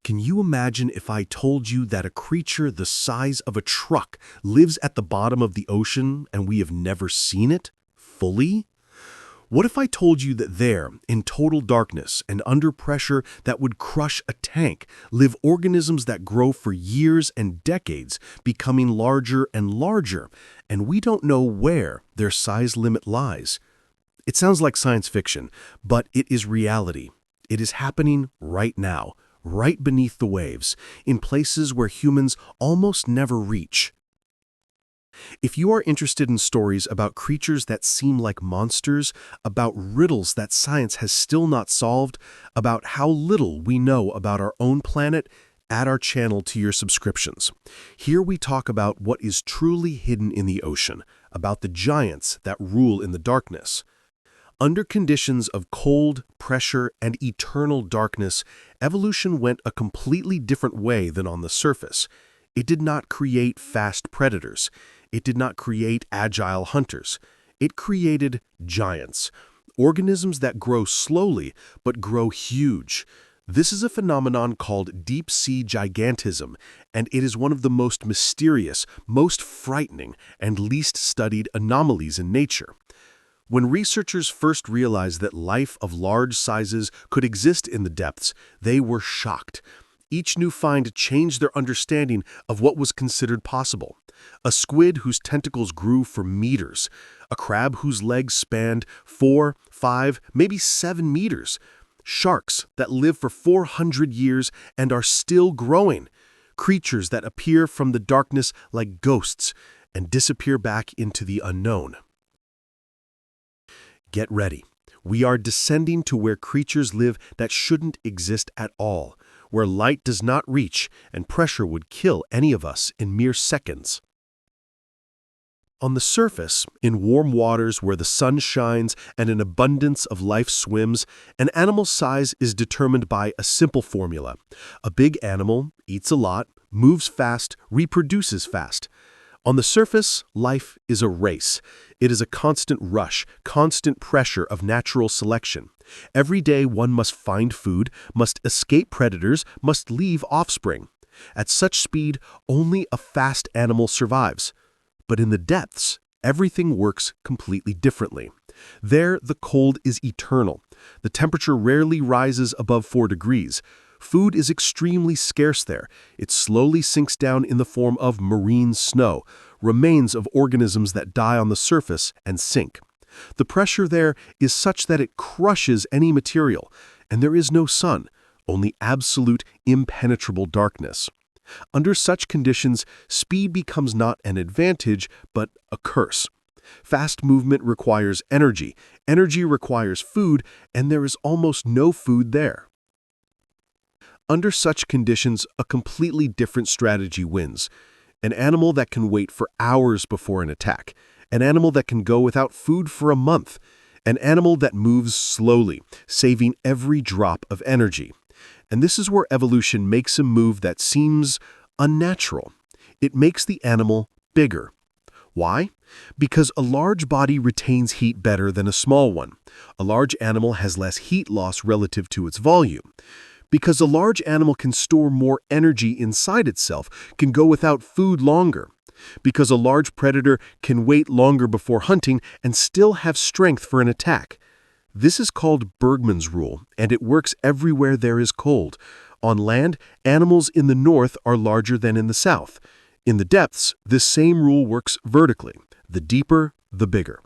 Can you imagine if I told you that a creature the size of a truck lives at the bottom of the ocean and we have never seen it fully? What if I told you that there, in total darkness and under pressure that would crush a tank, live organisms that grow for years and decades, becoming larger and larger, and we don't know where their size limit lies? It sounds like science fiction, but it is reality. It is happening right now, right beneath the waves, in places where humans almost never reach. If you are interested in stories about creatures that seem like monsters, about riddles that science has still not solved, about how little we know about our own planet, add our channel to your subscriptions. Here we talk about what is truly hidden in the ocean, about the giants that rule in the darkness. Under conditions of cold, pressure, and eternal darkness, evolution went a completely different way than on the surface. It did not create fast predators. It did not create agile hunters. It created giants, organisms that grow slowly but grow huge. This is a phenomenon called deep-sea gigantism, and it is one of the most mysterious, most frightening, and least studied anomalies in nature. When researchers first realized that life of large sizes could exist in the depths, they were shocked. Each new find changed their understanding of what was considered possible. A squid whose tentacles grew for meters, a crab whose legs spanned 4, 5, maybe 7 meters, sharks that live for 400 years and are still growing, creatures that appear from the darkness like ghosts and disappear back into the unknown. Get ready. We are descending to where creatures live that shouldn't exist at all, where light does not reach and pressure would kill any of us in mere seconds. On the surface, in warm waters where the sun shines and an abundance of life swims, an animal's size is determined by a simple formula. A big animal eats a lot, moves fast, reproduces fast. On the surface, life is a race. It is a constant rush, constant pressure of natural selection. Every day one must find food, must escape predators, must leave offspring. At such speed, only a fast animal survives. But in the depths, everything works completely differently. There, the cold is eternal. The temperature rarely rises above 4 degrees. Food is extremely scarce there. It slowly sinks down in the form of marine snow, remains of organisms that die on the surface and sink. The pressure there is such that it crushes any material, and there is no sun, only absolute, impenetrable darkness. Under such conditions, speed becomes not an advantage, but a curse. Fast movement requires energy, energy requires food, and there is almost no food there. Under such conditions, a completely different strategy wins. An animal that can wait for hours before an attack. An animal that can go without food for a month. An animal that moves slowly, saving every drop of energy. And this is where evolution makes a move that seems unnatural. It makes the animal bigger. Why? Because a large body retains heat better than a small one. A large animal has less heat loss relative to its volume. Because a large animal can store more energy inside itself, can go without food longer. Because a large predator can wait longer before hunting and still have strength for an attack. This is called Bergmann's rule, and it works everywhere there is cold. On land, animals in the north are larger than in the south. In the depths, this same rule works vertically. The deeper, the bigger.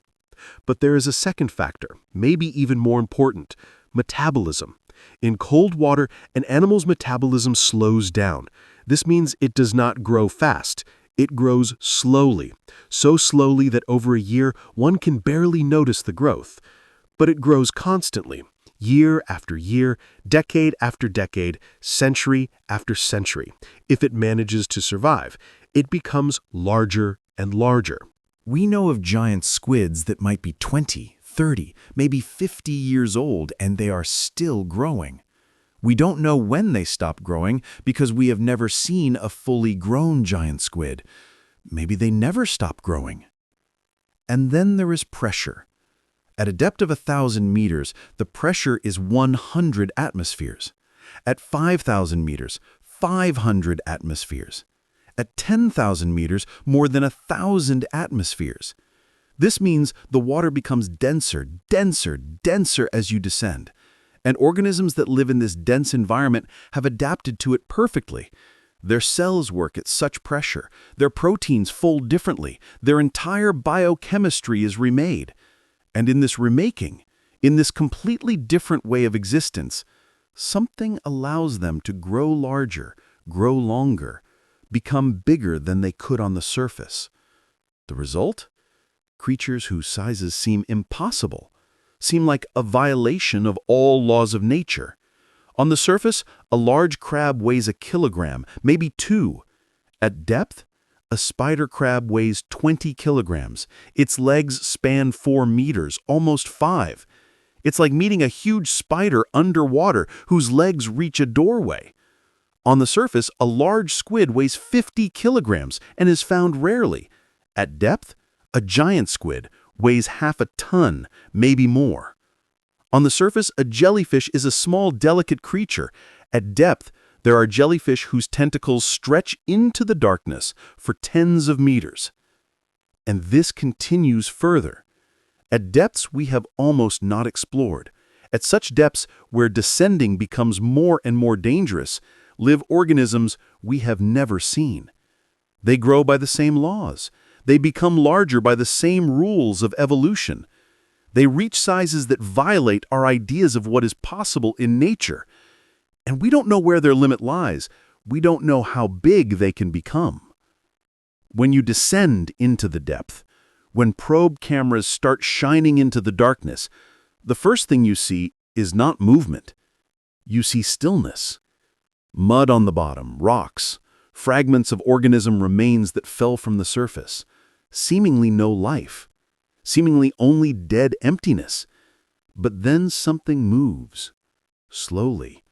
But there is a second factor, maybe even more important: metabolism. In cold water, an animal's metabolism slows down. This means it does not grow fast. It grows slowly, so slowly that over a year one can barely notice the growth. But it grows constantly, year after year, decade after decade, century after century. If it manages to survive, it becomes larger and larger. We know of giant squids that might be 20, 30, maybe 50 years old, and they are still growing. We don't know when they stop growing because we have never seen a fully grown giant squid. Maybe they never stop growing. And then there is pressure. At a depth of 1,000 meters, the pressure is 100 atmospheres. At 5,000 meters, 500 atmospheres. At 10,000 meters, more than 1,000 atmospheres. This means the water becomes denser, denser, denser as you descend. And organisms that live in this dense environment have adapted to it perfectly. Their cells work at such pressure, their proteins fold differently, their entire biochemistry is remade. And in this remaking, in this completely different way of existence, something allows them to grow larger, grow longer, become bigger than they could on the surface. The result? Creatures whose sizes seem impossible, seem like a violation of all laws of nature. On the surface, a large crab weighs a kilogram, maybe 2. At depth, a spider crab weighs 20 kilograms. Its legs span 4 meters, almost 5. It's like meeting a huge spider underwater whose legs reach a doorway. On the surface, a large squid weighs 50 kilograms and is found rarely. At depth, a giant squid weighs half a ton, maybe more. On the surface, a jellyfish is a small, delicate creature. At depth, there are jellyfish whose tentacles stretch into the darkness for tens of meters. And this continues further. At depths we have almost not explored. At such depths where descending becomes more and more dangerous, live organisms we have never seen. They grow by the same laws. They become larger by the same rules of evolution. They reach sizes that violate our ideas of what is possible in nature. And we don't know where their limit lies. We don't know how big they can become. When you descend into the depth, when probe cameras start shining into the darkness, the first thing you see is not movement. You see stillness. Mud on the bottom, rocks, fragments of organism remains that fell from the surface. Seemingly no life. Seemingly only dead emptiness. But then something moves. Slowly,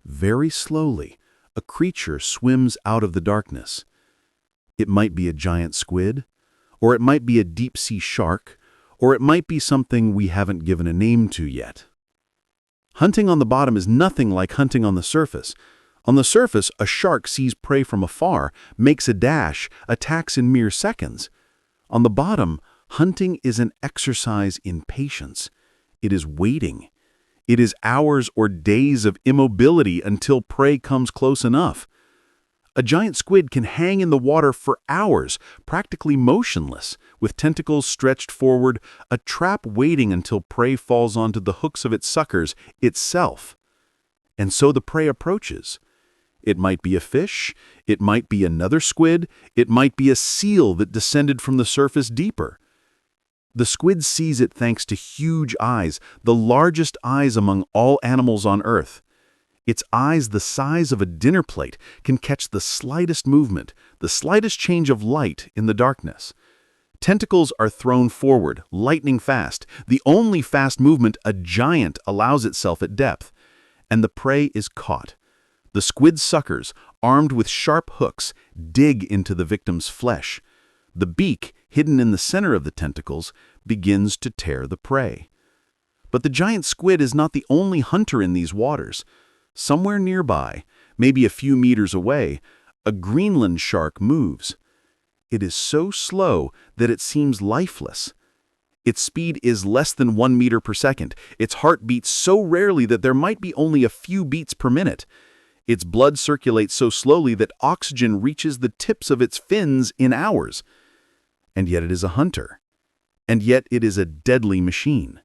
very slowly, a creature swims out of the darkness. It might be a giant squid, or it might be a deep-sea shark, or it might be something we haven't given a name to yet. Hunting on the bottom is nothing like hunting on the surface. On the surface, a shark sees prey from afar, makes a dash, attacks in mere seconds. On the bottom, hunting is an exercise in patience. It is waiting. It is hours or days of immobility until prey comes close enough. A giant squid can hang in the water for hours, practically motionless, with tentacles stretched forward, a trap waiting until prey falls onto the hooks of its suckers itself. And so the prey approaches. It might be a fish, it might be another squid, it might be a seal that descended from the surface deeper. The squid sees it thanks to huge eyes, the largest eyes among all animals on Earth. Its eyes, the size of a dinner plate, can catch the slightest movement, the slightest change of light in the darkness. Tentacles are thrown forward, lightning fast, the only fast movement a giant allows itself at depth. And the prey is caught. The squid suckers, armed with sharp hooks, dig into the victim's flesh. The beak, hidden in the center of the tentacles, begins to tear the prey. But the giant squid is not the only hunter in these waters. Somewhere nearby, maybe a few meters away, a Greenland shark moves. It is so slow that it seems lifeless. Its speed is less than 1 meter per second. Its heart beats so rarely that there might be only a few beats per minute. Its blood circulates so slowly that oxygen reaches the tips of its fins in hours. And yet it is a hunter. And yet it is a deadly machine.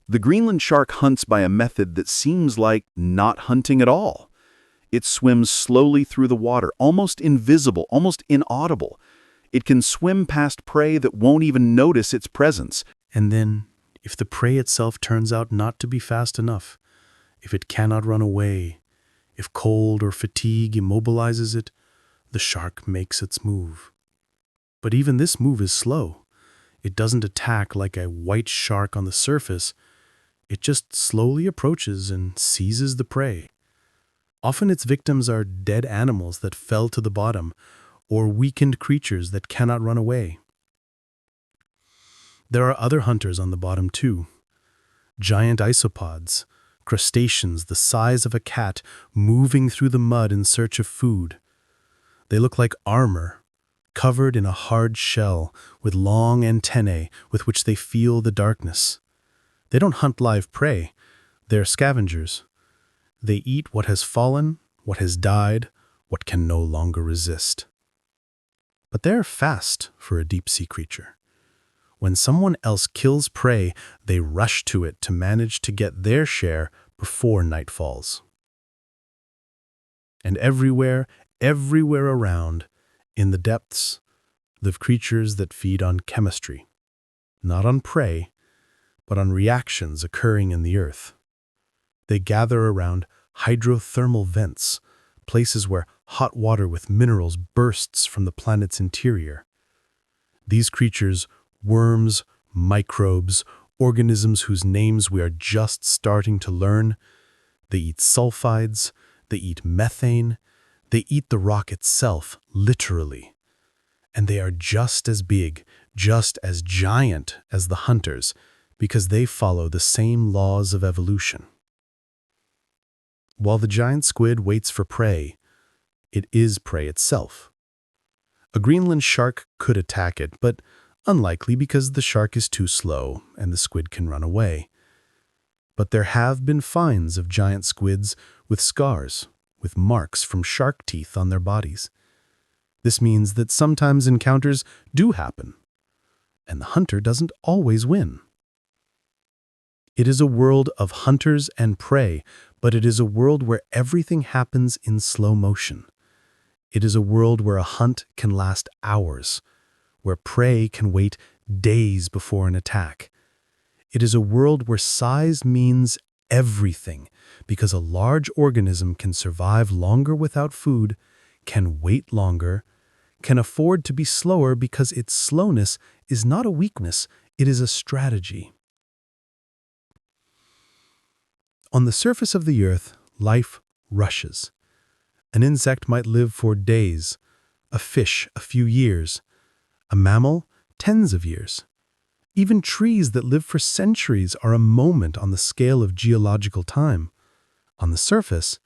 The Greenland shark hunts by a method that seems like not hunting at all. It swims slowly through the water, almost invisible, almost inaudible. It can swim past prey that won't even notice its presence. And then, if the prey itself turns out not to be fast enough, if it cannot run away, if cold or fatigue immobilizes it, the shark makes its move. But even this move is slow. It doesn't attack like a white shark on the surface. It just slowly approaches and seizes the prey. Often its victims are dead animals that fell to the bottom, or weakened creatures that cannot run away. There are other hunters on the bottom too. Giant isopods, crustaceans the size of a cat moving through the mud in search of food. They look like armor, covered in a hard shell with long antennae with which they feel the darkness. They don't hunt live prey. They're scavengers. They eat what has fallen, what has died, what can no longer resist. But they're fast for a deep-sea creature. When someone else kills prey, they rush to it to manage to get their share before night falls. And everywhere around, in the depths, live creatures that feed on chemistry, not on prey, but on reactions occurring in the earth. They gather around hydrothermal vents, places where hot water with minerals bursts from the planet's interior. These creatures, worms, microbes, organisms whose names we are just starting to learn, they eat sulfides, they eat methane, they eat the rock itself, literally. And they are just as big, just as giant as the hunters, because they follow the same laws of evolution. While the giant squid waits for prey, it is prey itself. A Greenland shark could attack it, but unlikely because the shark is too slow and the squid can run away. But there have been finds of giant squids with scars, with marks from shark teeth on their bodies. This means that sometimes encounters do happen, and the hunter doesn't always win. It is a world of hunters and prey, but it is a world where everything happens in slow motion. It is a world where a hunt can last hours, where prey can wait days before an attack. It is a world where size means everything, because a large organism can survive longer without food, can wait longer, can afford to be slower because its slowness is not a weakness, it is a strategy. On the surface of the earth, life rushes. An insect might live for days, a fish a few years, a mammal tens of years. Even trees that live for centuries are a moment on the scale of geological time. On the surface,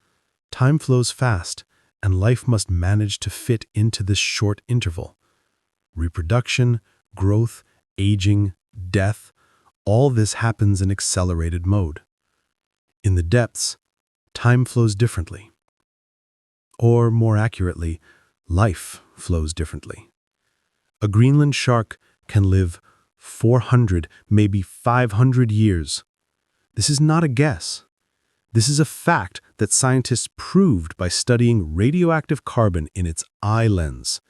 time flows fast, and life must manage to fit into this short interval. Reproduction, growth, aging, death, all this happens in accelerated mode. In the depths, time flows differently. Or, more accurately, life flows differently. A Greenland shark can live 400, maybe 500 years. This is not a guess. This is a fact that scientists proved by studying radioactive carbon in its eye lens.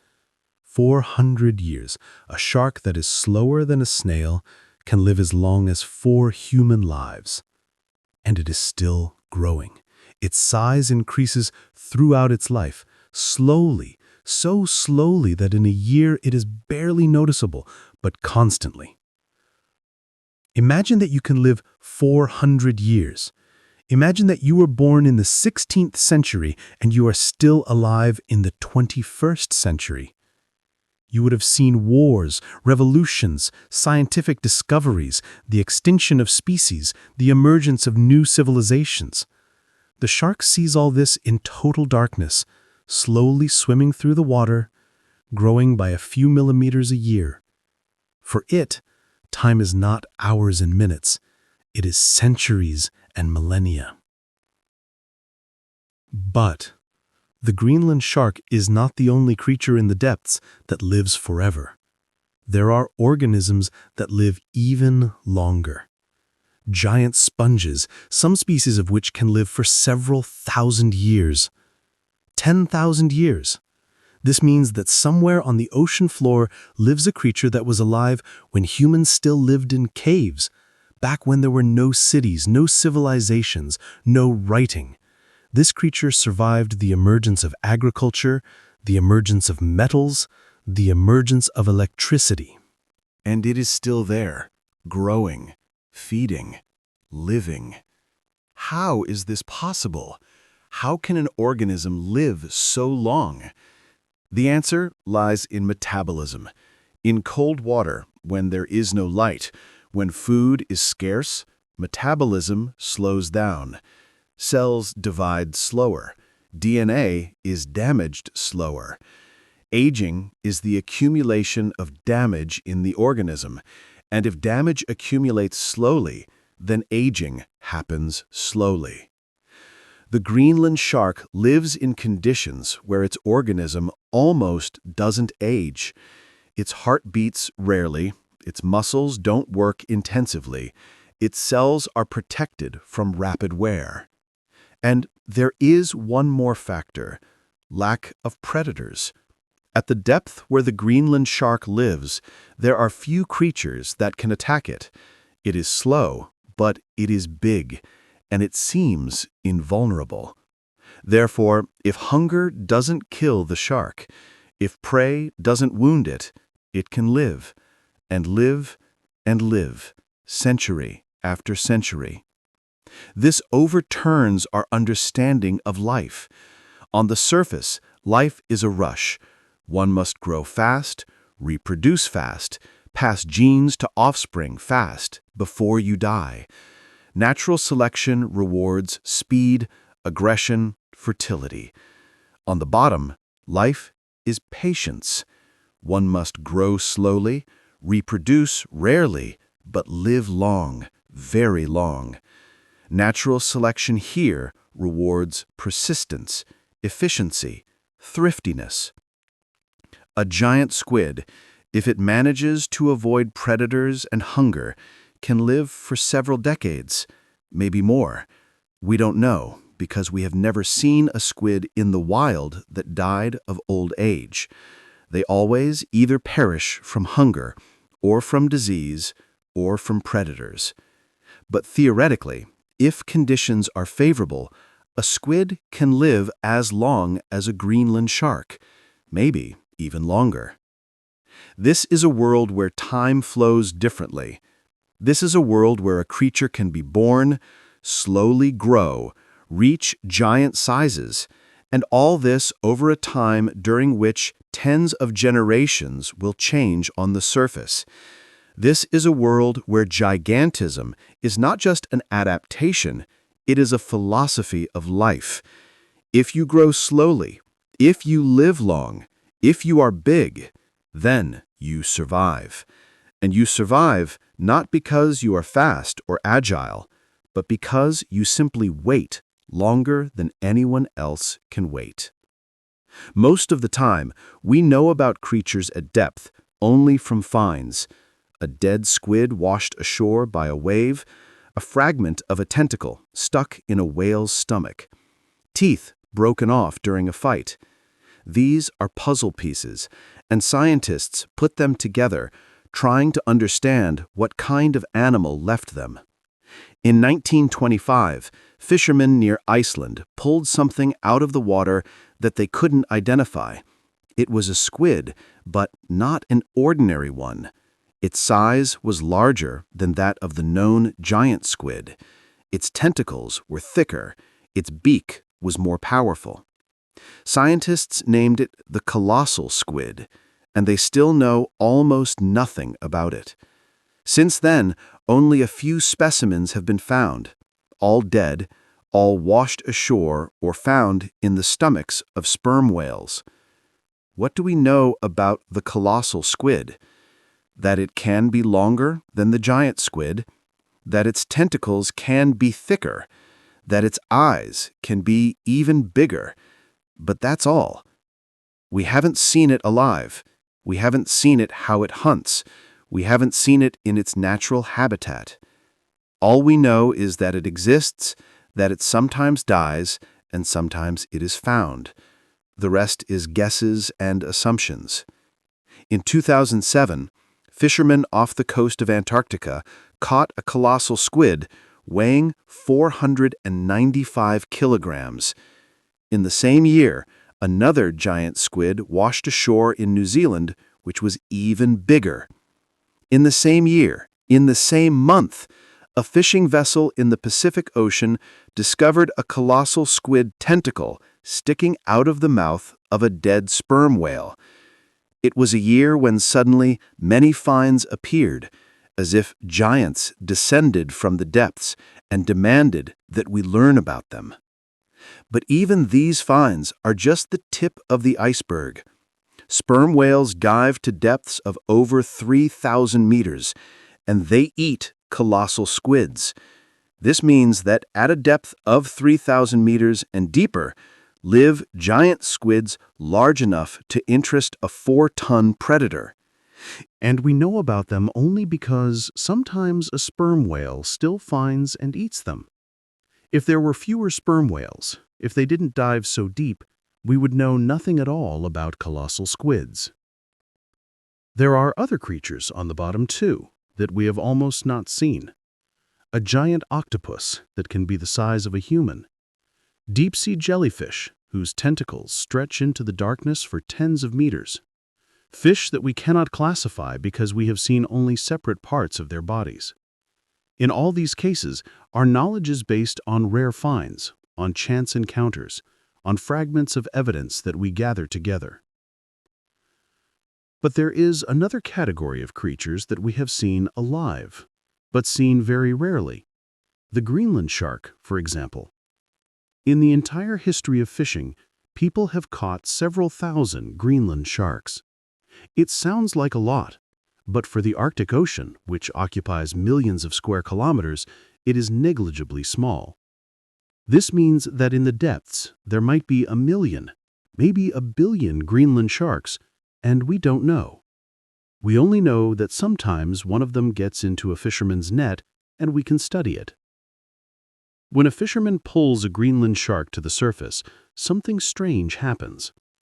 400 years. A shark that is slower than a snail can live as long as 4 human lives. And it is still growing. Its size increases throughout its life, slowly, so slowly that in a year it is barely noticeable, but constantly. Imagine that you can live 400 years. Imagine that you were born in the 16th century and you are still alive in the 21st century. You would have seen wars, revolutions, scientific discoveries, the extinction of species, the emergence of new civilizations. The shark sees all this in total darkness, slowly swimming through the water, growing by a few millimeters a year. For it, time is not hours and minutes. It is centuries and millennia. But the Greenland shark is not the only creature in the depths that lives forever. There are organisms that live even longer. Giant sponges, some species of which can live for several thousand years. 10,000 years. This means that somewhere on the ocean floor lives a creature that was alive when humans still lived in caves, back when there were no cities, no civilizations, no writing. This creature survived the emergence of agriculture, the emergence of metals, the emergence of electricity. And it is still there, growing, feeding, living. How is this possible? How can an organism live so long? The answer lies in metabolism. In cold water, when there is no light, when food is scarce, Metabolism slows down. Cells divide slower. DNA is damaged slower. Aging is the accumulation of damage in the organism, and if damage accumulates slowly, then aging happens slowly. The Greenland shark lives in conditions where its organism almost doesn't age. Its heart beats rarely, its muscles don't work intensively, its cells are protected from rapid wear. And there is one more factor: lack of predators. At the depth where the Greenland shark lives, there are few creatures that can attack it. It is slow, but it is big, and it seems invulnerable. Therefore, if hunger doesn't kill the shark, if prey doesn't wound it, it can live, and live, and live, century after century. This overturns our understanding of life. On the surface, life is a rush. One must grow fast, reproduce fast, pass genes to offspring fast, before you die. Natural selection rewards speed, aggression, fertility. On the bottom, life is patience. One must grow slowly, reproduce rarely, but live long, very long. Natural selection here rewards persistence, efficiency, thriftiness. A giant squid, if it manages to avoid predators and hunger, can live for several decades, maybe more. We don't know, because we have never seen a squid in the wild that died of old age. They always either perish from hunger, or from disease, or from predators. But theoretically, if conditions are favorable, a squid can live as long as a Greenland shark, maybe even longer. This is a world where time flows differently. This is a world where a creature can be born, slowly grow, reach giant sizes, and all this over a time during which tens of generations will change on the surface. This is a world where gigantism is not just an adaptation, it is a philosophy of life. If you grow slowly, if you live long, if you are big, then you survive. And you survive not because you are fast or agile, but because you simply wait longer than anyone else can wait. Most of the time, we know about creatures at depth only from finds: a dead squid washed ashore by a wave, a fragment of a tentacle stuck in a whale's stomach, teeth broken off during a fight. These are puzzle pieces, and scientists put them together, trying to understand what kind of animal left them. In 1925, fishermen near Iceland pulled something out of the water that they couldn't identify. It was a squid, but not an ordinary one. Its size was larger than that of the known giant squid. Its tentacles were thicker. Its beak was more powerful. Scientists named it the colossal squid, and they still know almost nothing about it. Since then, only a few specimens have been found, all dead, all washed ashore or found in the stomachs of sperm whales. What do we know about the colossal squid? That it can be longer than the giant squid, that its tentacles can be thicker, that its eyes can be even bigger. But that's all. We haven't seen it alive. We haven't seen it how it hunts. We haven't seen it in its natural habitat. All we know is that it exists, that it sometimes dies, and sometimes it is found. The rest is guesses and assumptions. In 2007, fishermen off the coast of Antarctica caught a colossal squid weighing 495 kilograms. In the same year, another giant squid washed ashore in New Zealand, which was even bigger. In the same year, in the same month, a fishing vessel in the Pacific Ocean discovered a colossal squid tentacle sticking out of the mouth of a dead sperm whale. It was a year when suddenly many finds appeared, as if giants descended from the depths and demanded that we learn about them. But even these finds are just the tip of the iceberg. Sperm whales dive to depths of over 3,000 meters, and they eat colossal squids. This means that at a depth of 3,000 meters and deeper, live giant squids large enough to interest a 4-ton predator. And we know about them only because sometimes a sperm whale still finds and eats them. If there were fewer sperm whales, if they didn't dive so deep, we would know nothing at all about colossal squids. There are other creatures on the bottom too that we have almost not seen. A giant octopus that can be the size of a human. Deep-sea jellyfish whose tentacles stretch into the darkness for tens of meters. Fish that we cannot classify because we have seen only separate parts of their bodies. In all these cases, our knowledge is based on rare finds, on chance encounters, on fragments of evidence that we gather together. But there is another category of creatures that we have seen alive, but seen very rarely. The Greenland shark, for example. In the entire history of fishing, people have caught several thousand Greenland sharks. It sounds like a lot, but for the Arctic Ocean, which occupies millions of square kilometers, it is negligibly small. This means that in the depths, there might be 1 million, maybe 1 billion Greenland sharks, and we don't know. We only know that sometimes one of them gets into a fisherman's net and we can study it. When a fisherman pulls a Greenland shark to the surface, something strange happens.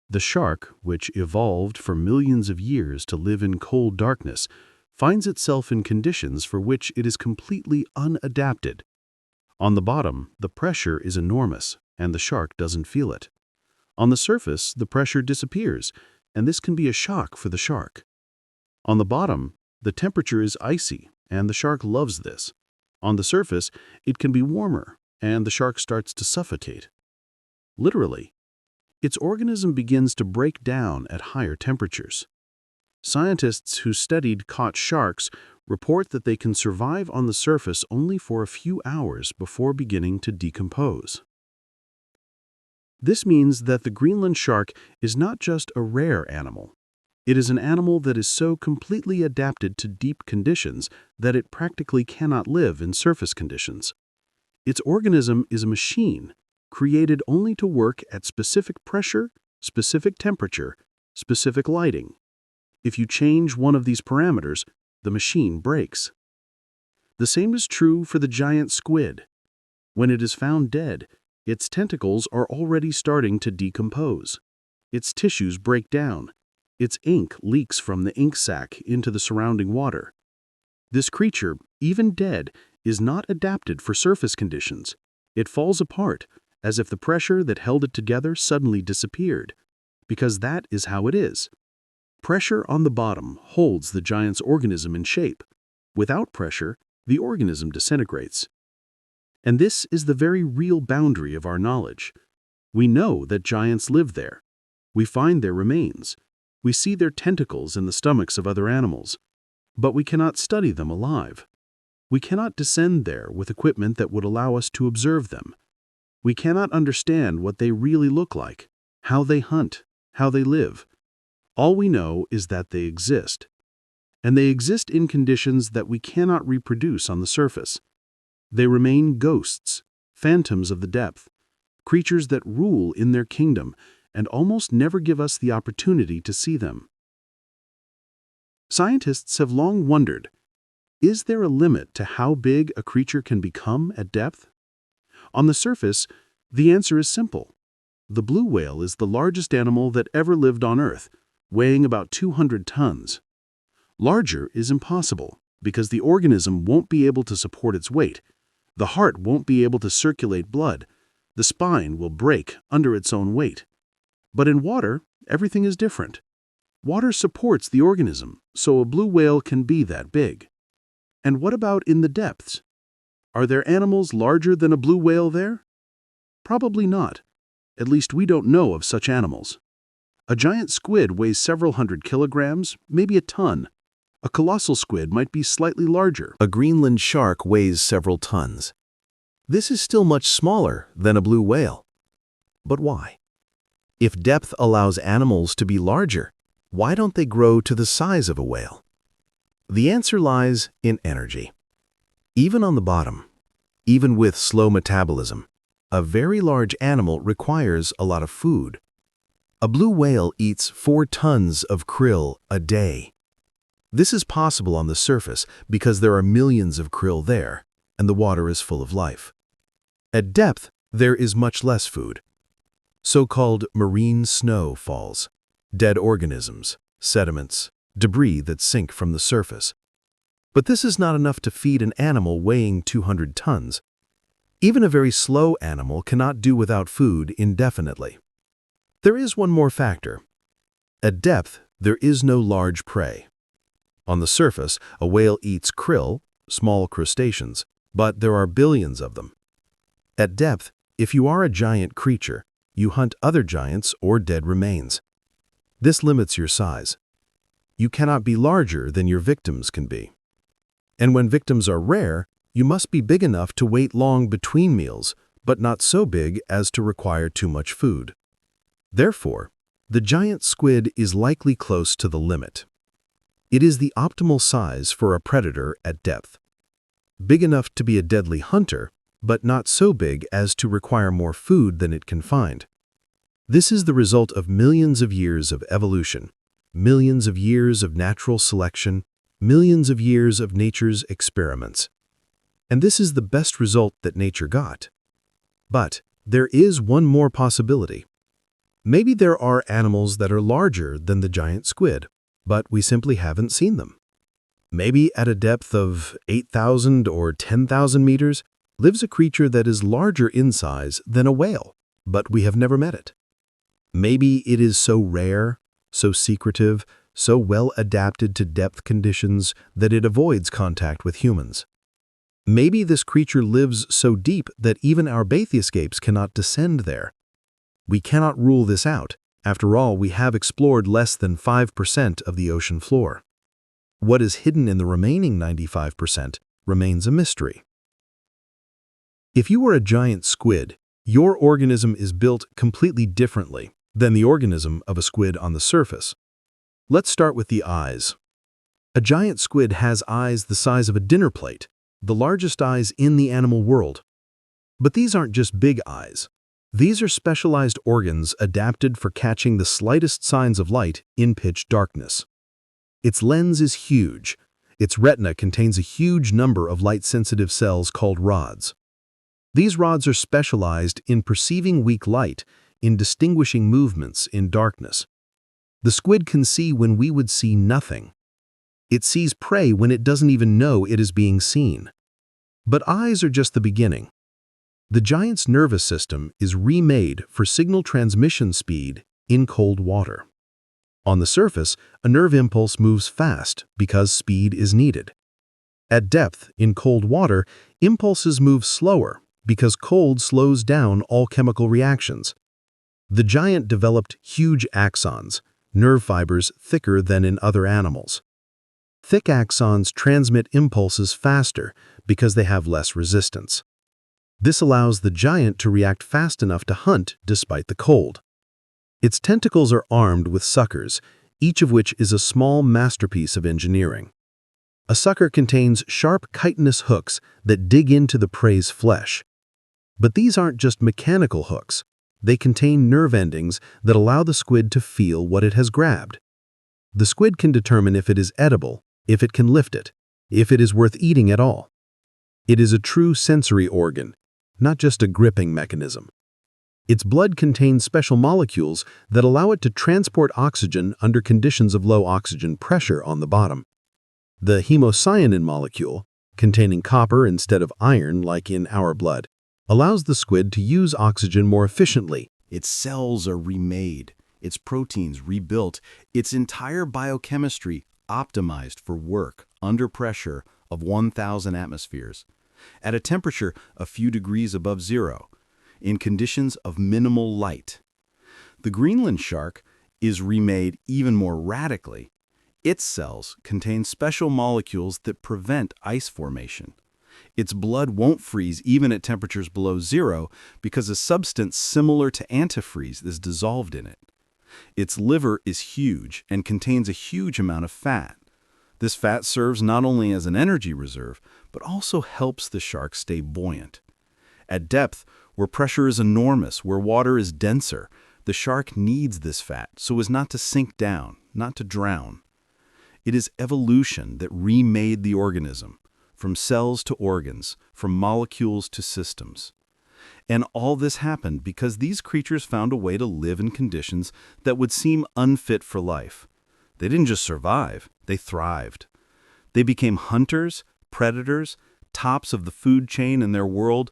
The shark, which evolved for millions of years to live in cold darkness, finds itself in conditions for which it is completely unadapted. On the bottom, the pressure is enormous, and the shark doesn't feel it. On the surface, the pressure disappears, and this can be a shock for the shark. On the bottom, the temperature is icy, and the shark loves this. On the surface, it can be warmer, and the shark starts to suffocate. Literally, its organism begins to break down at higher temperatures. Scientists who studied caught sharks report that they can survive on the surface only for a few hours before beginning to decompose. This means that the Greenland shark is not just a rare animal. It is an animal that is so completely adapted to deep conditions that it practically cannot live in surface conditions. Its organism is a machine, created only to work at specific pressure, specific temperature, specific lighting. If you change one of these parameters, the machine breaks. The same is true for the giant squid. When it is found dead, its tentacles are already starting to decompose. Its tissues break down. Its ink leaks from the ink sac into the surrounding water. This creature, even dead, is not adapted for surface conditions. It falls apart, as if the pressure that held it together suddenly disappeared, because that is how it is. Pressure on the bottom holds the giant's organism in shape. Without pressure, the organism disintegrates. And this is the very real boundary of our knowledge. We know that giants live there. We find their remains. We see their tentacles in the stomachs of other animals. But we cannot study them alive. We cannot descend there with equipment that would allow us to observe them. We cannot understand what they really look like, how they hunt, how they live. All we know is that they exist. And they exist in conditions that we cannot reproduce on the surface. They remain ghosts, phantoms of the depth, creatures that rule in their kingdom and almost never give us the opportunity to see them. Scientists have long wondered, is there a limit to how big a creature can become at depth? On the surface, the answer is simple. The blue whale is the largest animal that ever lived on Earth, weighing about 200 tons. Larger is impossible because the organism won't be able to support its weight. The heart won't be able to circulate blood. The spine will break under its own weight. But in water, everything is different. Water supports the organism, so a blue whale can be that big. And what about in the depths? Are there animals larger than a blue whale there? Probably not. At least we don't know of such animals. A giant squid weighs several hundred kilograms, maybe a ton. A colossal squid might be slightly larger. A Greenland shark weighs several tons. This is still much smaller than a blue whale. But why? If depth allows animals to be larger, why don't they grow to the size of a whale? The answer lies in energy. Even on the bottom, even with slow metabolism, a very large animal requires a lot of food. A blue whale eats 4 tons of krill a day. This is possible on the surface because there are millions of krill there, and the water is full of life. At depth, there is much less food. So-called marine snow falls, dead organisms, sediments, debris that sink from the surface. But this is not enough to feed an animal weighing 200 tons. Even a very slow animal cannot do without food indefinitely. There is one more factor. At depth, there is no large prey. On the surface, a whale eats krill, small crustaceans, but there are billions of them. At depth, if you are a giant creature, you hunt other giants or dead remains. This limits your size. You cannot be larger than your victims can be. And when victims are rare, you must be big enough to wait long between meals, but not so big as to require too much food. Therefore, the giant squid is likely close to the limit. It is the optimal size for a predator at depth. Big enough to be a deadly hunter, but not so big as to require more food than it can find. This is the result of millions of years of evolution, millions of years of natural selection, millions of years of nature's experiments. And this is the best result that nature got. But there is one more possibility. Maybe there are animals that are larger than the giant squid, but we simply haven't seen them. Maybe at a depth of 8,000 or 10,000 meters lives a creature that is larger in size than a whale, but we have never met it. Maybe it is so rare, so secretive, so well adapted to depth conditions that it avoids contact with humans. Maybe this creature lives so deep that even our bathyscapes cannot descend there. We cannot rule this out. After all, we have explored less than 5% of the ocean floor. What is hidden in the remaining 95% remains a mystery. If you are a giant squid, your organism is built completely differently than the organism of a squid on the surface. Let's start with the eyes. A giant squid has eyes the size of a dinner plate, the largest eyes in the animal world. But these aren't just big eyes. These are specialized organs adapted for catching the slightest signs of light in pitch darkness. Its lens is huge. Its retina contains a huge number of light-sensitive cells called rods. These rods are specialized in perceiving weak light, in distinguishing movements in darkness. The squid can see when we would see nothing. It sees prey when it doesn't even know it is being seen. But eyes are just the beginning. The giant's nervous system is remade for signal transmission speed in cold water. On the surface, a nerve impulse moves fast because speed is needed. At depth, in cold water, impulses move slower because cold slows down all chemical reactions. The giant developed huge axons, nerve fibers thicker than in other animals. Thick axons transmit impulses faster because they have less resistance. This allows the giant to react fast enough to hunt despite the cold. Its tentacles are armed with suckers, each of which is a small masterpiece of engineering. A sucker contains sharp chitinous hooks that dig into the prey's flesh. But these aren't just mechanical hooks. They contain nerve endings that allow the squid to feel what it has grabbed. The squid can determine if it is edible, if it can lift it, if it is worth eating at all. It is a true sensory organ, not just a gripping mechanism. Its blood contains special molecules that allow it to transport oxygen under conditions of low oxygen pressure on the bottom. The hemocyanin molecule, containing copper instead of iron like in our blood, allows the squid to use oxygen more efficiently. Its cells are remade, its proteins rebuilt, its entire biochemistry optimized for work under pressure of 1,000 atmospheres, at a temperature a few degrees above zero, in conditions of minimal light. The Greenland shark is remade even more radically. Its cells contain special molecules that prevent ice formation. Its blood won't freeze even at temperatures below zero because a substance similar to antifreeze is dissolved in it. Its liver is huge and contains a huge amount of fat. This fat serves not only as an energy reserve, but also helps the shark stay buoyant. At depth, where pressure is enormous, where water is denser, the shark needs this fat so as not to sink down, not to drown. It is evolution that remade the organism, from cells to organs, from molecules to systems. And all this happened because these creatures found a way to live in conditions that would seem unfit for life. They didn't just survive, they thrived. They became hunters, predators, tops of the food chain in their world.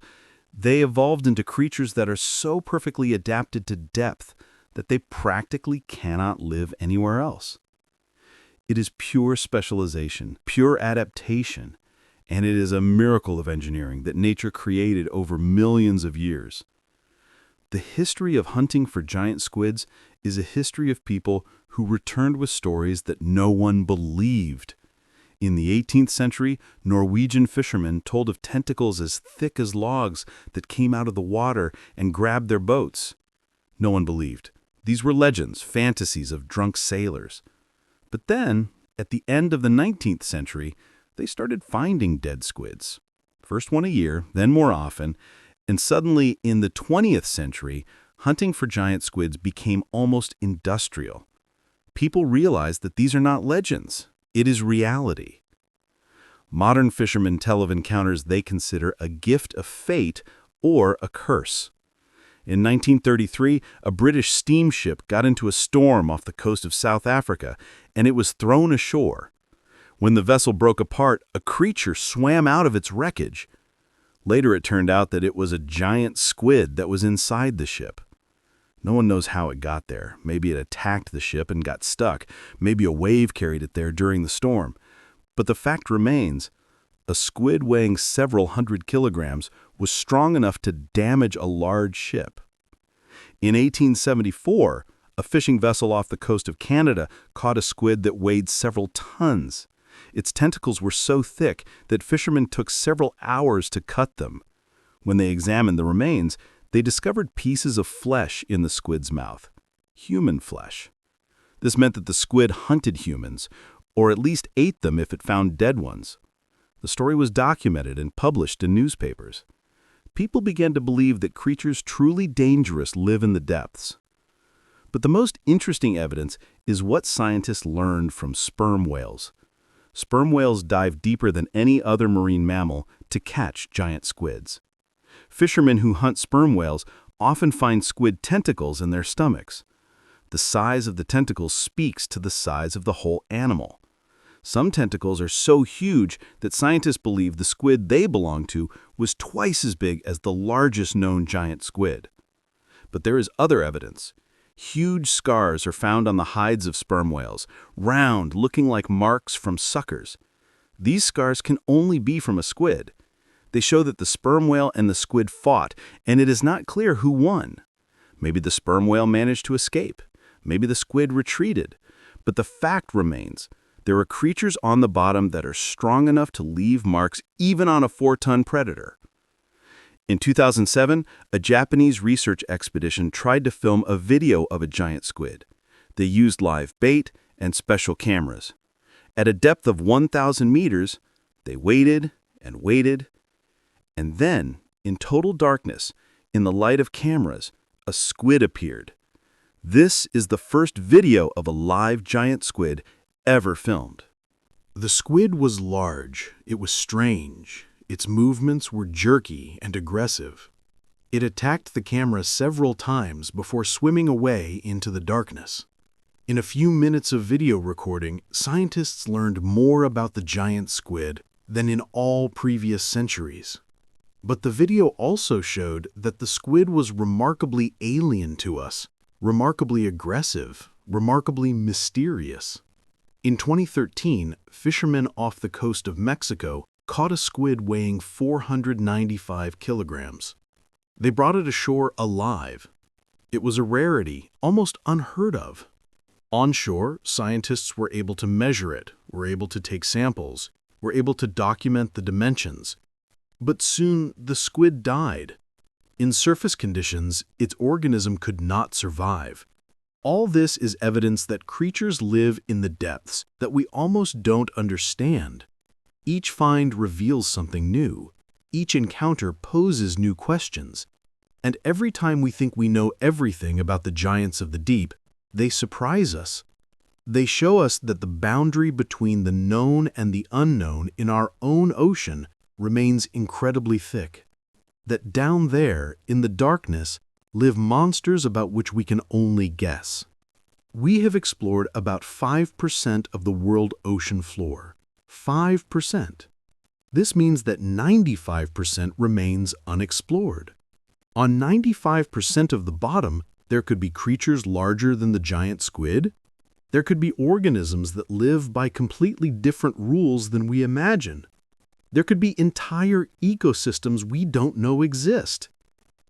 They evolved into creatures that are so perfectly adapted to depth that they practically cannot live anywhere else. It is pure specialization, pure adaptation, and it is a miracle of engineering that nature created over millions of years. The history of hunting for giant squids is a history of people who returned with stories that no one believed. In the 18th century, Norwegian fishermen told of tentacles as thick as logs that came out of the water and grabbed their boats. No one believed. These were legends, fantasies of drunk sailors. But then, at the end of the 19th century, they started finding dead squids. First one a year, then more often, and suddenly in the 20th century, hunting for giant squids became almost industrial. People realized that these are not legends. It is reality. Modern fishermen tell of encounters they consider a gift of fate or a curse. In 1933, a British steamship got into a storm off the coast of South Africa, and it was thrown ashore. When the vessel broke apart, a creature swam out of its wreckage. Later it turned out that it was a giant squid that was inside the ship. No one knows how it got there. Maybe it attacked the ship and got stuck. Maybe a wave carried it there during the storm. But the fact remains, a squid weighing several hundred kilograms was strong enough to damage a large ship. In 1874, a fishing vessel off the coast of Canada caught a squid that weighed several tons. Its tentacles were so thick that fishermen took several hours to cut them. When they examined the remains, they discovered pieces of flesh in the squid's mouth, human flesh. This meant that the squid hunted humans, or at least ate them if it found dead ones. The story was documented and published in newspapers. People began to believe that creatures truly dangerous live in the depths. But the most interesting evidence is what scientists learned from sperm whales. Sperm whales dive deeper than any other marine mammal to catch giant squids. Fishermen who hunt sperm whales often find squid tentacles in their stomachs. The size of the tentacles speaks to the size of the whole animal. Some tentacles are so huge that scientists believe the squid they belong to was twice as big as the largest known giant squid. But there is other evidence. Huge scars are found on the hides of sperm whales, round, looking like marks from suckers. These scars can only be from a squid. They show that the sperm whale and the squid fought, and it is not clear who won. Maybe the sperm whale managed to escape. Maybe the squid retreated. But the fact remains, there are creatures on the bottom that are strong enough to leave marks even on a 4-ton predator. In 2007, a Japanese research expedition tried to film a video of a giant squid. They used live bait and special cameras. At a depth of 1,000 meters, they waited and waited, and then, in total darkness, in the light of cameras, a squid appeared. This is the first video of a live giant squid ever filmed. The squid was large. It was strange. Its movements were jerky and aggressive. It attacked the camera several times before swimming away into the darkness. In a few minutes of video recording, scientists learned more about the giant squid than in all previous centuries. But the video also showed that the squid was remarkably alien to us, remarkably aggressive, remarkably mysterious. In 2013, fishermen off the coast of Mexico caught a squid weighing 495 kilograms. They brought it ashore alive. It was a rarity, almost unheard of. Onshore, scientists were able to measure it, were able to take samples, were able to document the dimensions. But soon, the squid died. In surface conditions, its organism could not survive. All this is evidence that creatures live in the depths that we almost don't understand. Each find reveals something new. Each encounter poses new questions. And every time we think we know everything about the giants of the deep, they surprise us. They show us that the boundary between the known and the unknown in our own ocean remains incredibly thick. That down there, in the darkness, live monsters about which we can only guess. We have explored about 5% of the world ocean floor. 5%. This means that 95% remains unexplored. On 95% of the bottom, there could be creatures larger than the giant squid. There could be organisms that live by completely different rules than we imagine. There could be entire ecosystems we don't know exist.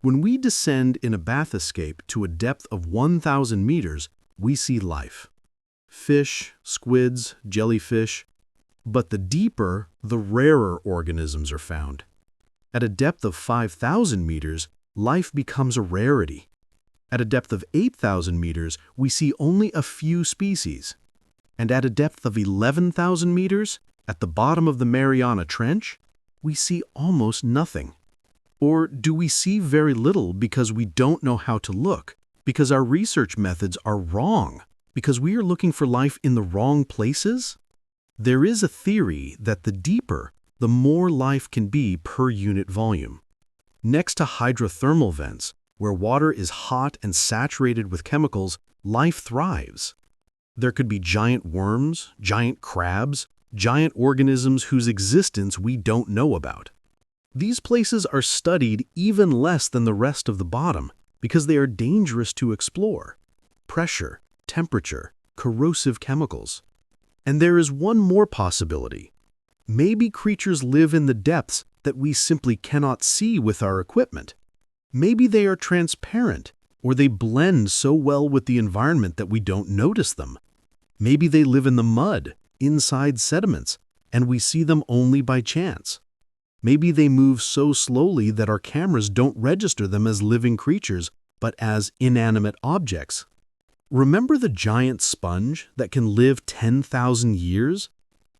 When we descend in a bathyscape to a depth of 1,000 meters, we see life. Fish, squids, jellyfish. But the deeper, the rarer organisms are found. At a depth of 5,000 meters, life becomes a rarity. At a depth of 8,000 meters, we see only a few species. And at a depth of 11,000 meters, at the bottom of the Mariana Trench, we see almost nothing. Or do we see very little because we don't know how to look, because our research methods are wrong, because we are looking for life in the wrong places? There is a theory that the deeper, the more life can be per unit volume. Next to hydrothermal vents, where water is hot and saturated with chemicals, life thrives. There could be giant worms, giant crabs, giant organisms whose existence we don't know about. These places are studied even less than the rest of the bottom because they are dangerous to explore. Pressure, temperature, corrosive chemicals. And there is one more possibility. Maybe creatures live in the depths that we simply cannot see with our equipment. Maybe they are transparent, or they blend so well with the environment that we don't notice them. Maybe they live in the mud, inside sediments, and we see them only by chance. Maybe they move so slowly that our cameras don't register them as living creatures, but as inanimate objects. Remember the giant sponge that can live 10,000 years?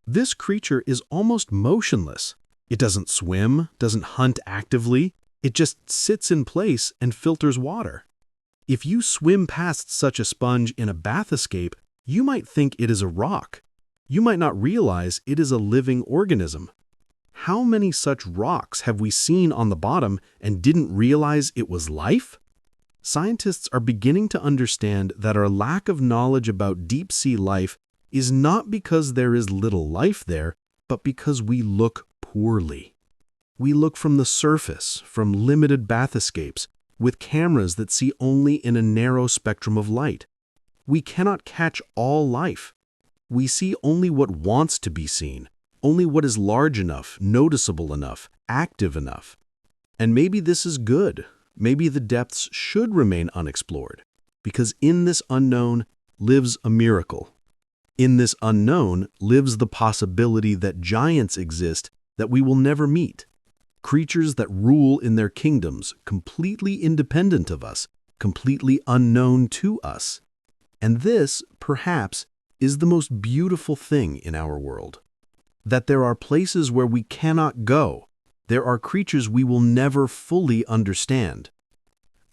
This creature is almost motionless. It doesn't swim, doesn't hunt actively. It just sits in place and filters water. If you swim past such a sponge in a bathyscape, you might think it is a rock. You might not realize it is a living organism. How many such rocks have we seen on the bottom and didn't realize it was life? Scientists are beginning to understand that our lack of knowledge about deep-sea life is not because there is little life there, but because we look poorly. We look from the surface, from limited bathyscapes, with cameras that see only in a narrow spectrum of light. We cannot catch all life. We see only what wants to be seen, only what is large enough, noticeable enough, active enough. And maybe this is good. Maybe the depths should remain unexplored, because in this unknown lives a miracle. In this unknown lives the possibility that giants exist that we will never meet. Creatures that rule in their kingdoms, completely independent of us, completely unknown to us. And this, perhaps, is the most beautiful thing in our world. That there are places where we cannot go. There are creatures we will never fully understand.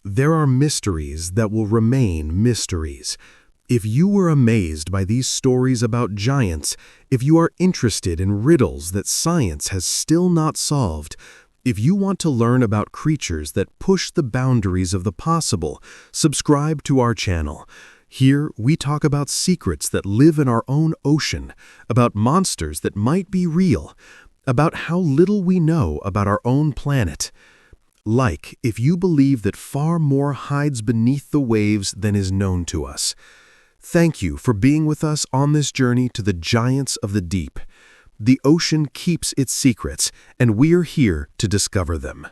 There are mysteries that will remain mysteries. If you were amazed by these stories about giants, if you are interested in riddles that science has still not solved, if you want to learn about creatures that push the boundaries of the possible, subscribe to our channel. Here, we talk about secrets that live in our own ocean, about monsters that might be real, about how little we know about our own planet. Like, if you believe that far more hides beneath the waves than is known to us. Thank you for being with us on this journey to the giants of the deep. The ocean keeps its secrets, and we're here to discover them.